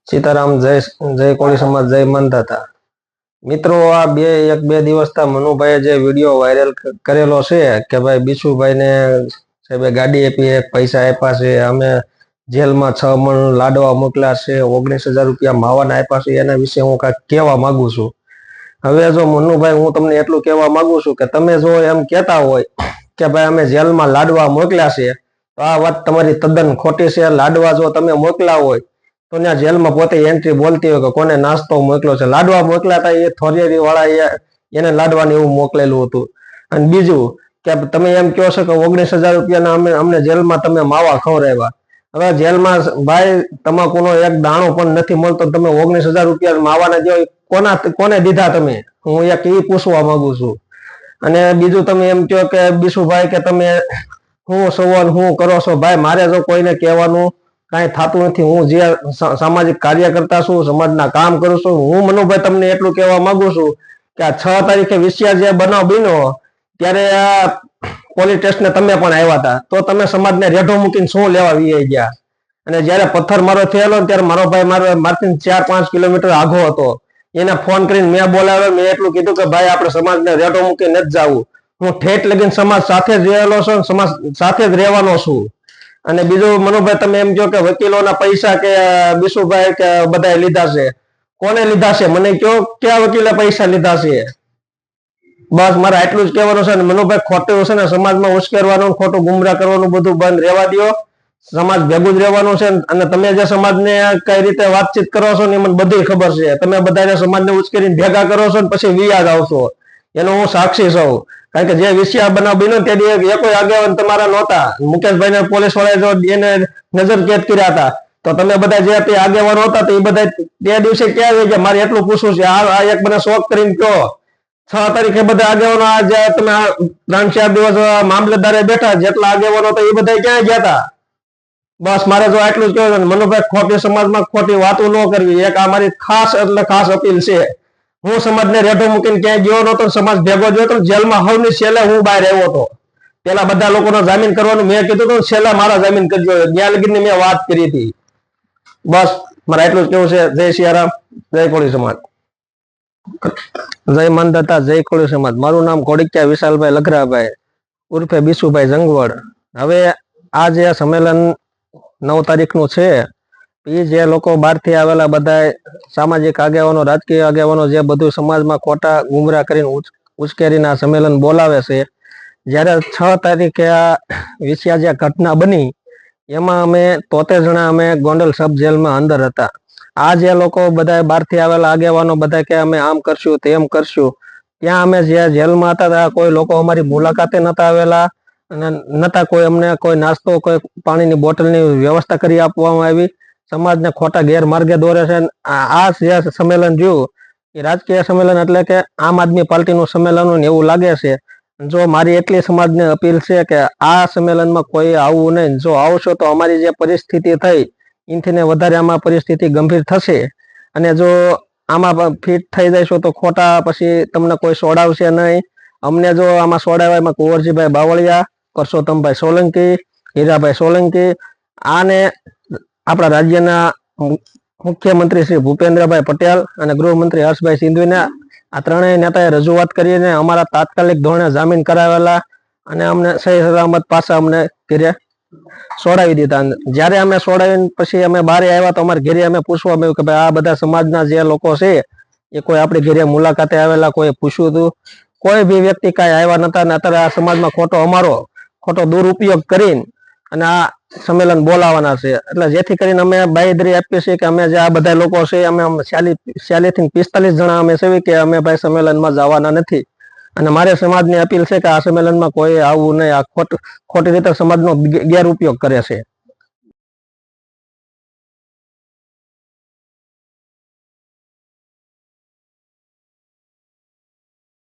સીતારામ જય જય કોળી સમાજ જય મંદાતા મિત્રો આ એક બે દિવસ તા મનુભાઈએ જે વિડીયો વાયરલ કરેલો છે કે ભાઈ બીસુભાઈ ને સાહેબે ગાડી આપી પૈસા આપ્યા છે અમે જેલમાં 6 મણ લાડવા મોકલ્યા છે 19,000 રૂપિયા માવાના આપ્યા છે એના વિશે હું કાંઈક કહેવા માંગુ છું। હવે જો મનુભાઈ હું તમને એટલું કહેવા માંગુ છું કે તમે જો એમ કહેતા હોય કે ભાઈ અમે જેલમાં લાડવા મોકલ્યા છે તો આ વાત તમારી તદ્દન ખોટી છે। લાડવા જો તમે મોકલ્યા હોય તો ત્યાં જેલમાં પોતે એન્ટ્રી બોલતી હોય કે કોને નાસ્તો મોકલ્યો છે। લાડવા મોકલ્યા હતા એ થોરિયેરી વાળા એને લાડવાને એવું મોકલેલું હતું। અને બીજું કે તમે એમ કહો છો કે 19,000 રૂપિયાના અમને જેલમાં તમે માવા ખવડાવ્યા। હવે જેલમાં ભાઈ તમાકુનો એક દાણો પણ નથી મળતો, તમે 19,000 રૂપિયા માવાના દો કોને દીધા તમે? હું એક એ પૂછવા માંગુ છું। અને બીજું તમે એમ કહો કે બીસુભાઈ કે તમે હું સવાલ હું કરો છો? ભાઈ મારે જો કોઈને કહેવાનું કાંઈ થતું નથી। હું જે સામાજિક કાર્યકર્તા છું, સમાજના કામ કરું છું, હું મનુભાઈ તમને એટલું કહેવા માંગુ છું કે આ 6 તારીખે વિસિયા જે બનાવ બન્યો ત્યારે પોલીસ સ્ટેશને તમે પણ આવ્યા હતા, તો તમે સમાજને રેઢો મૂકીને શું લેવા વી ગયા? અને જ્યારે પથ્થરમારો થયેલો ત્યારે મારો ભાઈ મારથી 4-5 કિલોમીટર આગો હતો, એને ફોન કરીને મેં બોલાવ્યો, મેં એટલું કીધું કે ભાઈ આપણે સમાજને રેઢો મૂકીને નથી જવું, હું ઠેઠ લગીને સમાજ સાથે જ રહેલો છું, સમાજ સાથે જ રહેવાનો છું। અને બીજું મનુભાઈ તમે એમ કહો કે વકીલોના પૈસા કે બીસુભાઈ કે બધાએ લીધા છે, કોને લીધા છે મને કહો, કયા વકીલે પૈસા લીધા છે? બસ મારે આટલું જ કહેવાનું છે। મનુભાઈ ખોટું છે ને સમાજમાં ઉશ્કેરવાનું, ખોટું ગુમરાહ કરવાનું બધું બંધ રહેવા દો, સમાજ ભેગું જ રહેવાનું છે। અને તમે જે સમાજને કઈ રીતે વાતચીત કરો છો ને મને બધી ખબર છે, તમે બધા સમાજને ઉશ્કેરીને ભેગા કરો છો ને પછી વિયાદ આવશો, એનો હું સાક્ષી છું। કારણ કે જે વિષય બનાવ બન્યો તેથી એક આગેવાન તમારા નહોતા, મુકેશભાઈને પોલીસ વાળાએ જો એને નજર કેદ કર્યા હતા, તો તમે બધા જે આગેવાનો હતા તો એ બધા તે દિવસે ક્યાં ગયા? મારે એટલું પૂછવું છે। આ એક મને શોખ કરીને કહો, 6 તારીખે બધા આગેવાનો આજે તમે 3-4 દિવસ મામલતદારે બેઠા, જેટલા આગેવાનો હતા એ બધા ક્યાં ગયા હતા? બસ મારે જો આટલું જ કહેવું છે। મનુભાઈ ખોટી સમાજમાં ખોટી વાતો ન કરવી, એક આ મારી ખાસ એટલે ખાસ અપીલ છે। હું સમાજને રેઢો મૂકીને ક્યાંય ગયો નતો, સમાજ ભેગો ગયો હતો, જેલમાં હવની છેલ્લે હું બહાર આવ્યો હતો। પેલા બધા લોકોનો જામીન કરવાનું મેં કીધું હતું, છેલ્લા મારા જામીન કરજો, ત્યાં લગીની મેં વાત કરી હતી। બસ મારે એટલું જ કેવું છે। જય સિયારામ, જય કોળી સમાજ, જય મંદાતા, જય કોળી સમાજ। મારું નામ ઘોડિક્યા વિશાલભાઈ લખરાભાઈ ઉર્ફે બીસુભાઈ જંગવડ। હવે આ જે સંમેલન 9 તારીખનું છે, એ જે લોકો બહારથી આવેલા બધા સામાજિક આગેવાનો, રાજકીય આગેવાનો જે બધું સમાજમાં ખોટા ગુમરાહ કરીને ઉશ્કેરીને આ સંમેલન બોલાવે છે, જ્યારે 6 તારીખે આ વિષયા જે ઘટના બની એમાં અમે 73 જણા અમે ગોંડલ સબ જેલમાં અંદર હતા। આ જે લોકો બધા બહારથી આવેલા આગેવાનો બધા કે અમે આમ કરશું તેમ કરશું, ત્યાં અમે જે જેલમાં હતા ત્યાં કોઈ લોકો અમારી મુલાકાતે નતા આવેલા, અને નતા કોઈ અમને કોઈ નાસ્તો કોઈ પાણીની બોટલની વ્યવસ્થા કરી આપવામાં આવી। સમાજને ખોટા ગેરમાર્ગે દોરે છે। આ જે સંમેલન જોયું એ રાજકીય સંમેલન એટલે કે આમ આદમી પાર્ટીનું સંમેલન એવું લાગે છે। જો મારી એટલી સમાજને અપીલ છે કે આ સંમેલનમાં કોઈ આવવું નહીં, જો આવશો તો અમારી જે પરિસ્થિતિ થઈ એનાથી વધારે આમાં પરિસ્થિતિ ગંભીર થશે। અને જો આમાં ફિટ થઈ જશો તો ખોટા પછી તમને કોઈ સોડાવશે નહીં। અમને જો આમાં સોડાવ્યા એમાં કુંવરજીભાઈ બાવળિયા, પરસોત્તમભાઈ સોલંકી, હીરાભાઈ સોલંકી, આને આપણા રાજ્યના મુખ્યમંત્રી શ્રી ભૂપેન્દ્રભાઈ પટેલ અને ગૃહમંત્રી હર્ષભાઈ સિંધવીને આ ત્રણેય નેતાએ રજૂઆત કરીને અમારા તાત્કાલિક ધોરણે જામીન કરાવેલા અને અમને સહી સલામત પાછા અમને ઘરે સોડાવી દીધા। જ્યારે અમે સોડાવીને પછી અમે બહાર આવ્યા તો અમારે ઘરે અમે પૂછવા આવ્યું કે ભાઈ આ બધા સમાજના જે લોકો છે એ કોઈ આપણી ઘરે મુલાકાતે આવેલા, કોઈ પૂછ્યું હતું? કોઈ બી વ્યક્તિ કાંઈ આવ્યા નતા। ને અત્યારે આ સમાજમાં ખોટો દુરુપયોગ કરીને અને આ સંમેલન બોલાવાના છે, એટલે જેથી કરીને અમે બાંયધરી આપીએ છીએ કે અમે જે આ બધા લોકો છે અમે 40 થી 45 જણા અમે છે કે અમે ભાઈ સંમેલનમાં જવાના નથી। અને મારે સમાજની અપીલ છે કે આ સંમેલનમાં કોઈ આવવું નહીં, આ ખોટી રીતે સમાજનો ગેરઉપયોગ કરે છે।